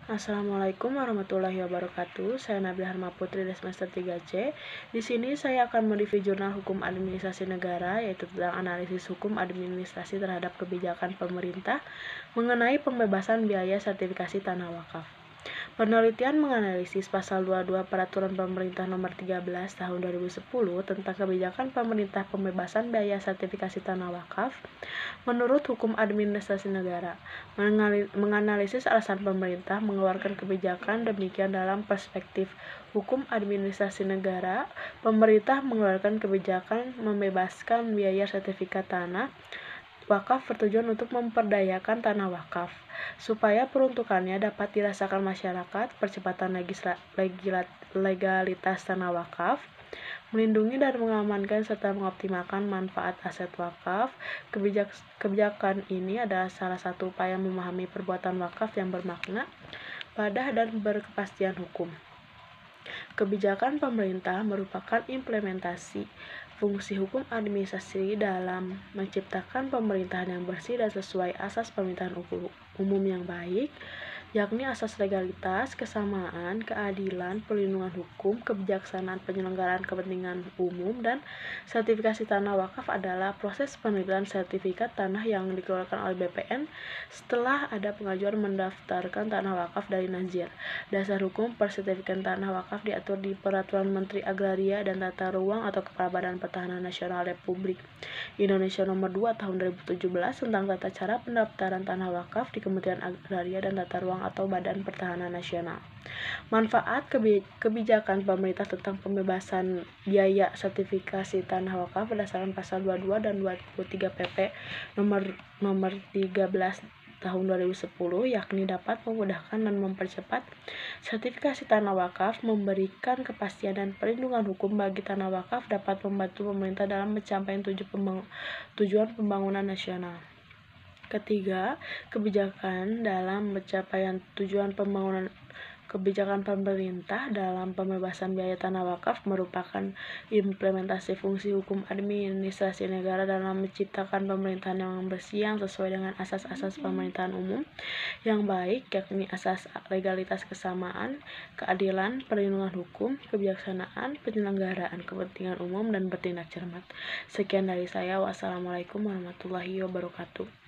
Assalamualaikum warahmatullahi wabarakatuh. Saya Nabila Harma Putri dari semester 3C. Di sini saya akan mereview jurnal hukum administrasi negara, yaitu tentang analisis hukum administrasi terhadap kebijakan pemerintah mengenai pembebasan biaya sertifikasi tanah wakaf. Penelitian menganalisis pasal 22 Peraturan Pemerintah Nomor 13 Tahun 2010 tentang kebijakan pemerintah pembebasan biaya sertifikasi tanah wakaf menurut hukum administrasi negara. Menganalisis alasan pemerintah mengeluarkan kebijakan demikian dalam perspektif hukum administrasi negara. Pemerintah mengeluarkan kebijakan membebaskan biaya sertifikat tanah wakaf bertujuan untuk memperdayakan tanah wakaf, supaya peruntukannya dapat dirasakan masyarakat, percepatan legalitas tanah wakaf, melindungi dan mengamankan serta mengoptimalkan manfaat aset wakaf. Kebijakan ini adalah salah satu upaya memahami perbuatan wakaf yang bermakna, padah, dan berkepastian hukum. Kebijakan pemerintah merupakan implementasi fungsi hukum administrasi dalam menciptakan pemerintahan yang bersih dan sesuai asas pemerintahan umum yang baik, yakni asas legalitas, kesamaan, keadilan, perlindungan hukum, kebijaksanaan, penyelenggaraan kepentingan umum, dan sertifikasi tanah wakaf adalah proses penelitian sertifikat tanah yang dikeluarkan oleh BPN setelah ada pengajuan mendaftarkan tanah wakaf dari Nazir. Dasar hukum persertifikan tanah wakaf diatur di Peraturan Menteri Agraria dan Tata Ruang atau Kepala Badan Pertahanan Nasional Republik Indonesia Nomor 2 Tahun 2017 tentang tata cara pendaftaran tanah wakaf di Kementerian Agraria dan Tata Ruang atau Badan Pertahanan Nasional. Manfaat kebijakan pemerintah tentang pembebasan biaya sertifikasi tanah wakaf berdasarkan pasal 22 dan 23 PP nomor 13 tahun 2010, yakni dapat memudahkan dan mempercepat sertifikasi tanah wakaf, memberikan kepastian dan perlindungan hukum bagi tanah wakaf, dapat membantu pemerintah dalam mencapai tujuan pembangunan nasional. Ketiga, kebijakan dalam pencapaian tujuan pembangunan. Kebijakan pemerintah dalam pembebasan biaya tanah wakaf merupakan implementasi fungsi hukum administrasi negara dalam menciptakan pemerintahan yang bersih yang sesuai dengan asas-asas pemerintahan umum yang baik, yakni asas legalitas, kesamaan, keadilan, perlindungan hukum, kebijaksanaan, penyelenggaraan kepentingan umum, dan bertindak cermat. Sekian dari saya. Wassalamualaikum warahmatullahi wabarakatuh.